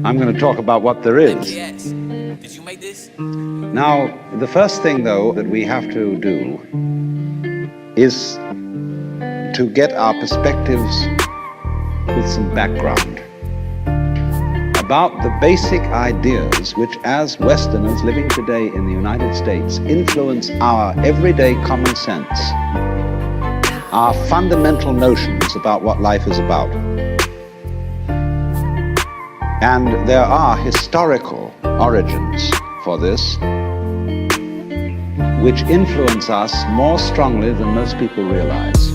I'm going to talk about what there is. Yes. Did you make this? Now, the first thing, though, that we have to do is to get our perspectives with some background about the basic ideas which, as Westerners living today in the United States, influence our everyday common sense, our fundamental notions about what life is about. And there are historical origins for this, which influence us more strongly than most people realize.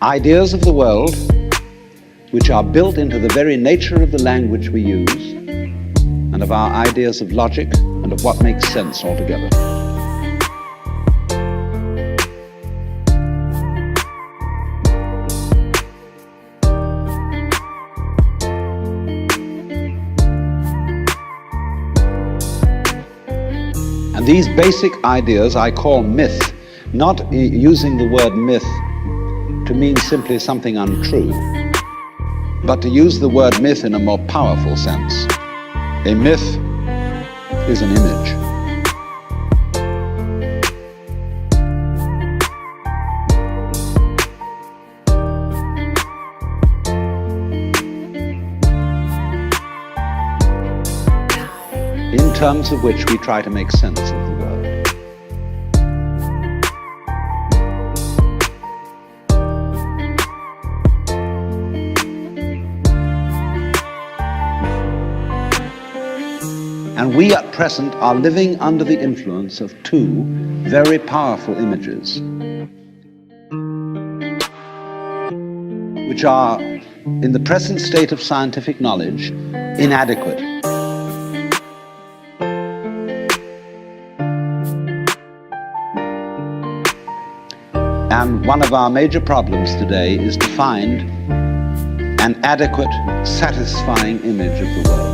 Ideas of the world, which are built into the very nature of the language we use, and of our ideas of logic and of what makes sense altogether. And these basic ideas I call myth, not using the word myth to mean simply something untrue, but to use the word myth in a more powerful sense. A myth is an image. In terms of which we try to make sense of the world. And we at present are living under the influence of two very powerful images, which are, in the present state of scientific knowledge, inadequate. And one of our major problems today is to find an adequate, satisfying image of the world.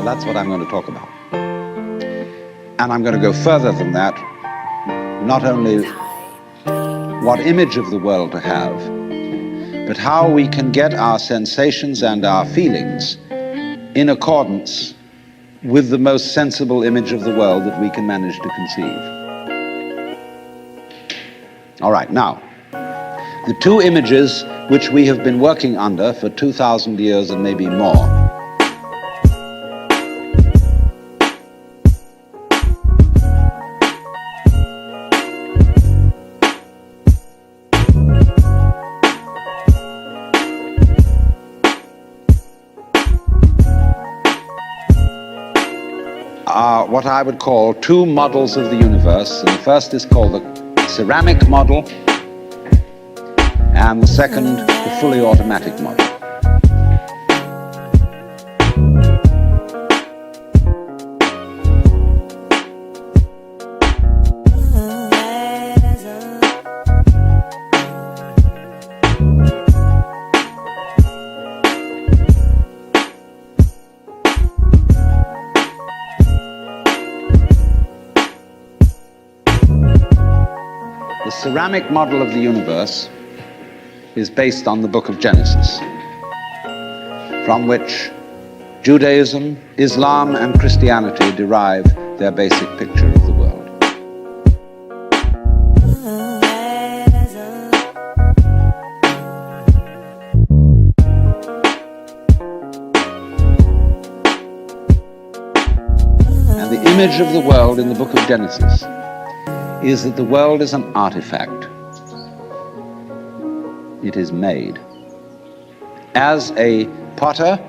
That's what I'm going to talk about. And I'm going to go further than that, not only what image of the world to have, but how we can get our sensations and our feelings in accordance with the most sensible image of the world that we can manage to conceive. All right, now, the two images which we have been working under for 2,000 years and maybe more are what I would call two models of the universe. And the first is called the ceramic model, and the second, the fully automatic model. The ceramic model of the universe is based on the book of Genesis, from which Judaism, Islam, and Christianity derive their basic picture of the world. image of the world in the book of Genesis is that the world is an artifact. It is made. As a potter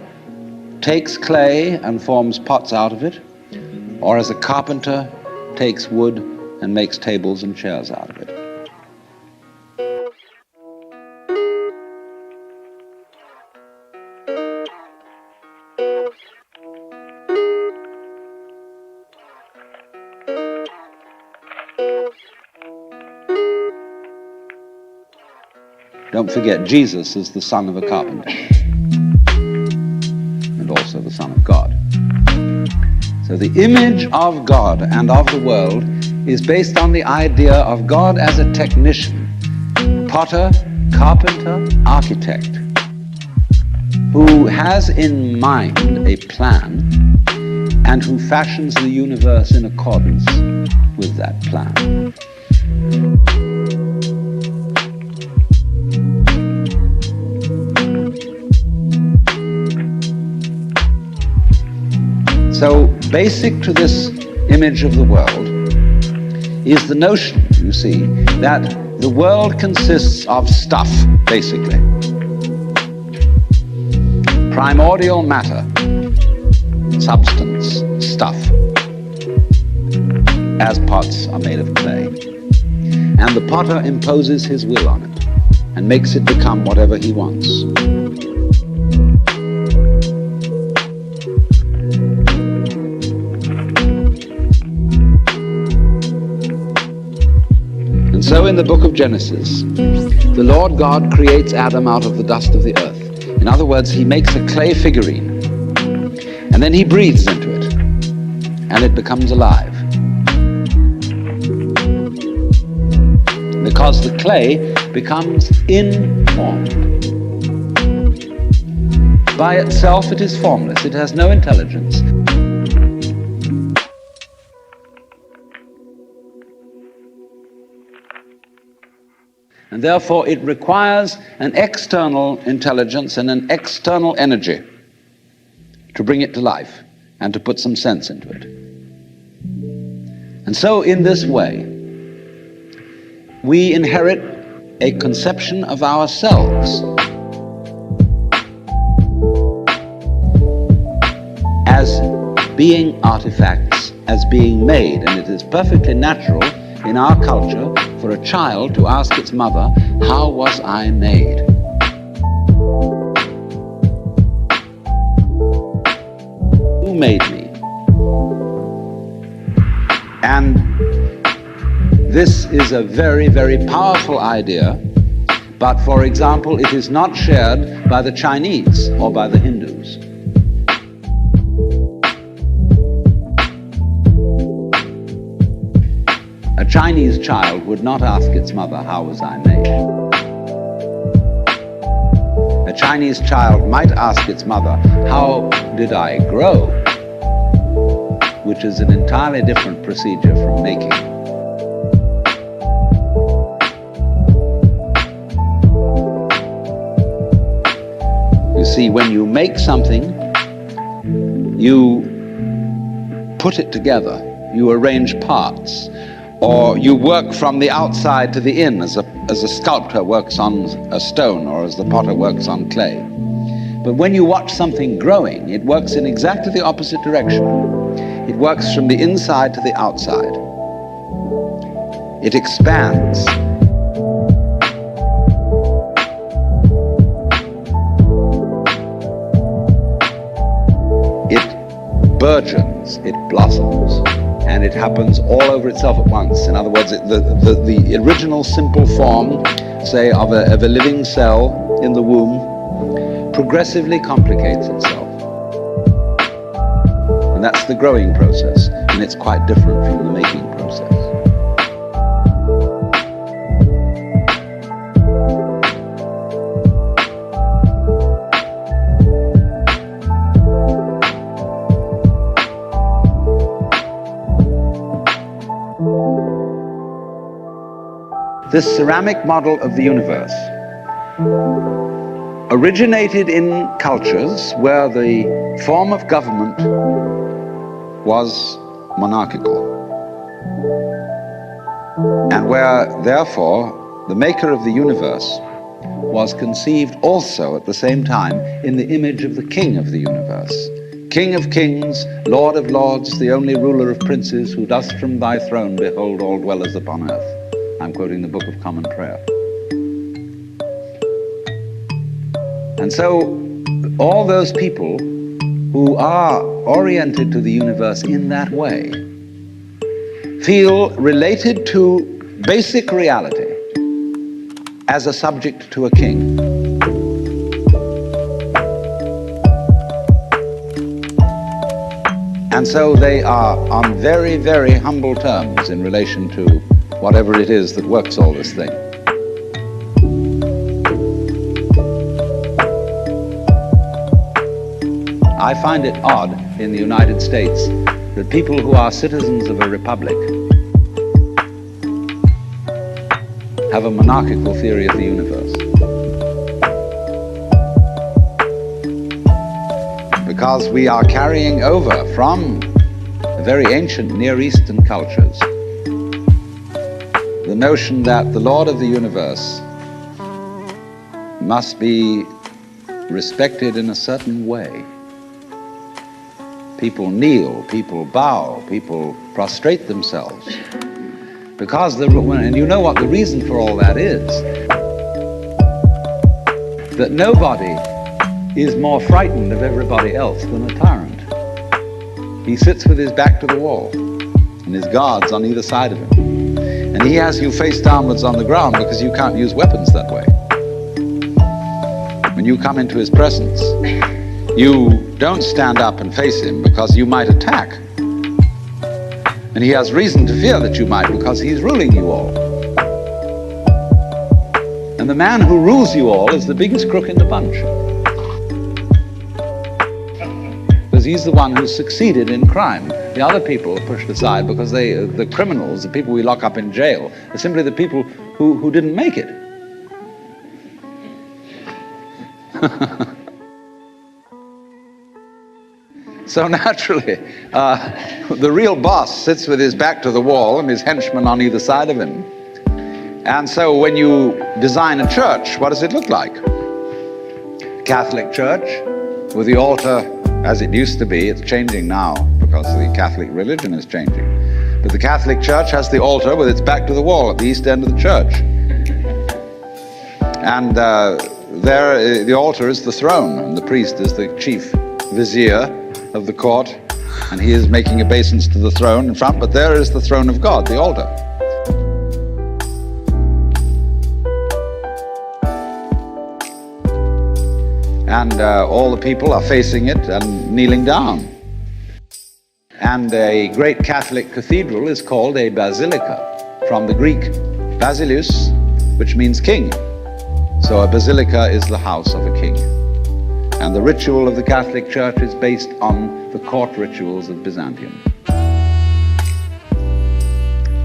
takes clay and forms pots out of it, or as a carpenter takes wood and makes tables and chairs out of it. Don't forget, Jesus is the son of a carpenter and also the Son of God. So the image of God and of the world is based on the idea of God as a technician, potter, carpenter, architect, who has in mind a plan and who fashions the universe in accordance with that plan. So basic to this image of the world is the notion, you see, that the world consists of stuff, basically. Primordial matter, substance, stuff, as pots are made of clay. And the potter imposes his will on it and makes it become whatever he wants. And so in the book of Genesis, the Lord God creates Adam out of the dust of the earth. In other words, he makes a clay figurine, and then he breathes into it, and it becomes alive. Because the clay becomes informed. By itself it is formless, it has no intelligence. And therefore it requires an external intelligence and an external energy to bring it to life and to put some sense into it. And so in this way, we inherit a conception of ourselves as being artifacts, as being made, and it is perfectly natural in our culture for a child to ask its mother, "How was I made?" Who made me? And this is a very, very powerful idea, but for example, it is not shared by the Chinese or by the Hindus. A Chinese child would not ask its mother, "How was I made?" A Chinese child might ask its mother, "How did I grow?" Which is an entirely different procedure from making. You see, when you make something, you put it together, you arrange parts, or you work from the outside to the in, as a sculptor works on a stone or as the potter works on clay. But when you watch something growing, it works in exactly the opposite direction. It works from the inside to the outside. It expands. It burgeons, it blossoms. And it happens all over itself at once. In other words, the original simple form, say, of a living cell in the womb, progressively complicates itself. And that's the growing process, and it's quite different from the making process. This ceramic model of the universe originated in cultures where the form of government was monarchical. And where, therefore, the maker of the universe was conceived also at the same time in the image of the king of the universe. King of kings, Lord of lords, the only ruler of princes, who dost from thy throne behold all dwellers upon earth. I'm quoting the Book of Common Prayer. And so all those people who are oriented to the universe in that way feel related to basic reality as a subject to a king. And so they are on very, very humble terms in relation to whatever it is that works all this thing. I find it odd in the United States that people who are citizens of a republic have a monarchical theory of the universe. Because we are carrying over from very ancient Near Eastern cultures the notion that the Lord of the universe must be respected in a certain way. People kneel, people bow, people prostrate themselves. Because and you know what the reason for all that is? That nobody is more frightened of everybody else than a tyrant. He sits with his back to the wall, and his guards on either side of him. And he has you face downwards on the ground because you can't use weapons that way. When you come into his presence, you don't stand up and face him because you might attack. And he has reason to fear that you might because he's ruling you all. And the man who rules you all is the biggest crook in the bunch. Because he's the one who's succeeded in crime. The other people are pushed aside because the criminals, the people we lock up in jail, are simply the people who didn't make it. So naturally, the real boss sits with his back to the wall and his henchmen on either side of him. And so when you design a church, what does it look like? Catholic church with the altar as it used to be. It's changing now because the Catholic religion is changing. But the Catholic church has the altar with its back to the wall at the east end of the church. And there, the altar is the throne, and the priest is the chief vizier of the court, and he is making obeisance to the throne in front, but there is the throne of God, the altar. And all the people are facing it and kneeling down. And a great Catholic cathedral is called a basilica, from the Greek basileus, which means king. So a basilica is the house of a king. And the ritual of the Catholic Church is based on the court rituals of Byzantium.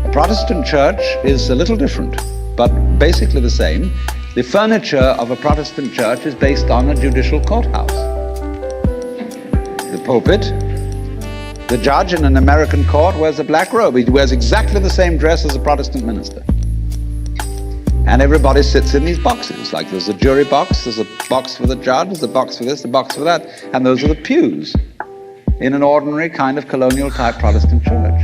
A Protestant church is a little different, but basically the same. The furniture of a Protestant church is based on a judicial courthouse. The pulpit, the judge in an American court wears a black robe. He wears exactly the same dress as a Protestant minister. And everybody sits in these boxes, like there's a jury box, there's a box for the judge, there's a box for this, a box for that, and those are the pews in an ordinary kind of colonial type Protestant church.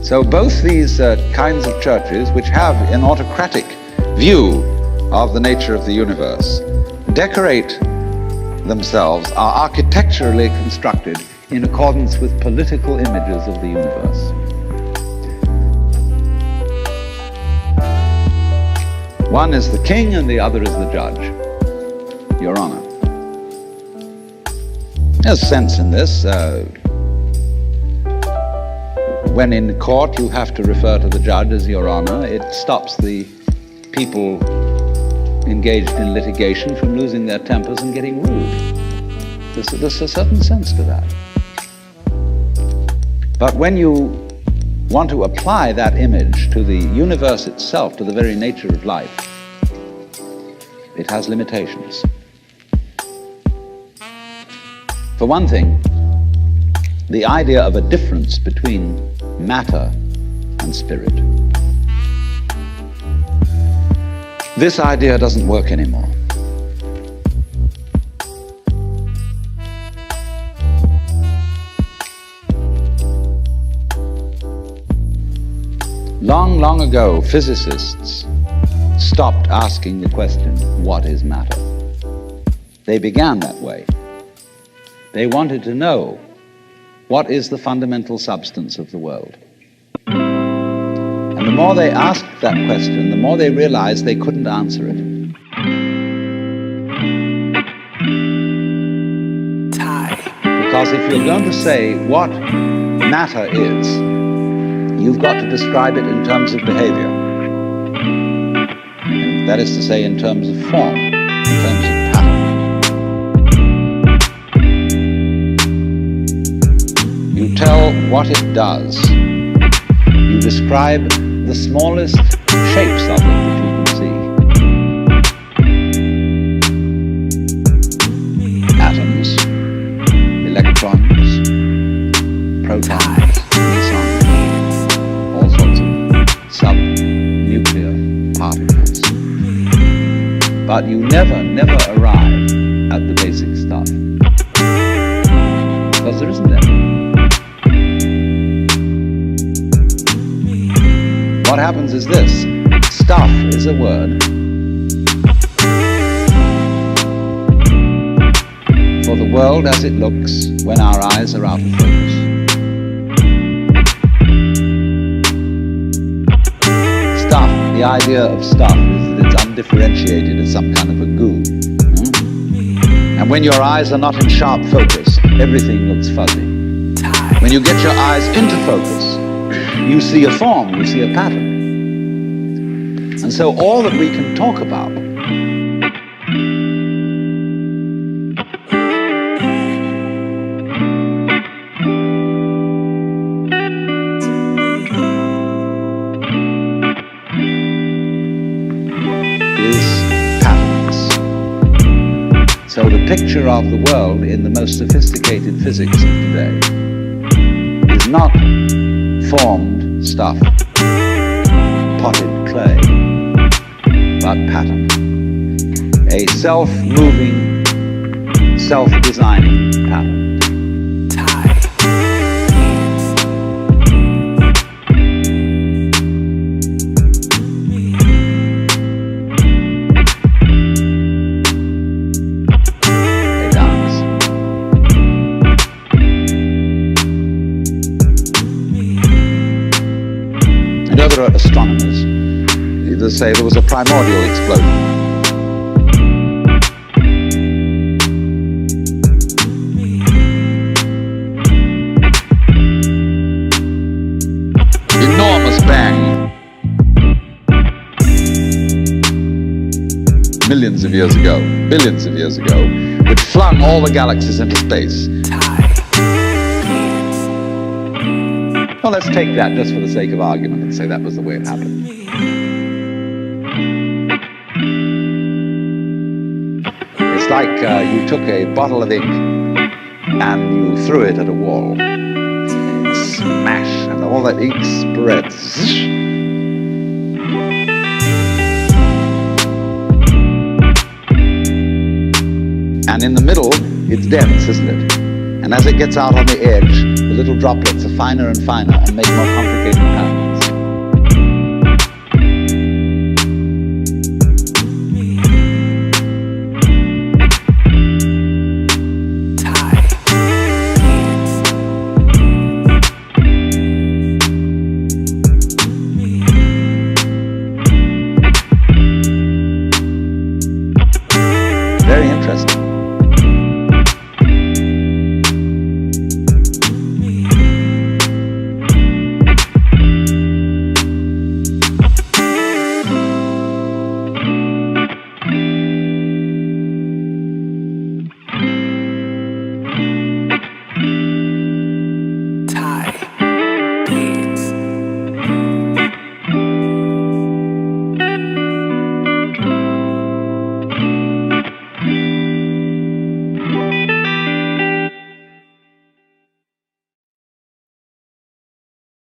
So both these kinds of churches, which have an autocratic view of the nature of the universe, decorate themselves, are architecturally constructed in accordance with political images of the universe. One is the king and the other is the judge, Your Honor. There's sense in this. When in court you have to refer to the judge as Your Honor, it stops the people engaged in litigation from losing their tempers and getting rude. There's a certain sense to that. But when you want to apply that image to the universe itself, to the very nature of life, it has limitations. For one thing, the idea of a difference between matter and spirit. This idea doesn't work anymore. Long, long ago, physicists stopped asking the question, what is matter? They began that way. They wanted to know, what is the fundamental substance of the world? And the more they asked that question, the more they realized they couldn't answer it. Because if you're going to say what matter is, you've got to describe it in terms of behavior. That is to say, in terms of form, in terms of pattern. You tell what it does. You describe the smallest shapes of it that you can see. Atoms, electrons, protons, mesons, all sorts of sub-nuclear particles. But you never arrive at the basic stuff. Because there isn't any. What happens is this: stuff is a word for the world as it looks when our eyes are out of focus. Stuff, the idea of stuff is that it's undifferentiated as some kind of a goo. And when your eyes are not in sharp focus, everything looks fuzzy. When you get your eyes into focus, you see a form, you see a pattern. And so all that we can talk about is patterns. So the picture of the world in the most sophisticated physics of today is not formed stuff, potted clay, but pattern. A self-moving, self-designing pattern. A dance. And other astronomers either say there was a primordial explosion. Enormous bang. Millions of years ago, billions of years ago, it flung all the galaxies into space. Well, let's take that just for the sake of argument and say that was the way it happened. It's like you took a bottle of ink and you threw it at a wall. Smash, and all that ink spreads. And in the middle, it's dense, isn't it? And as it gets out on the edge, the little droplets are finer and finer and make more complicated patterns.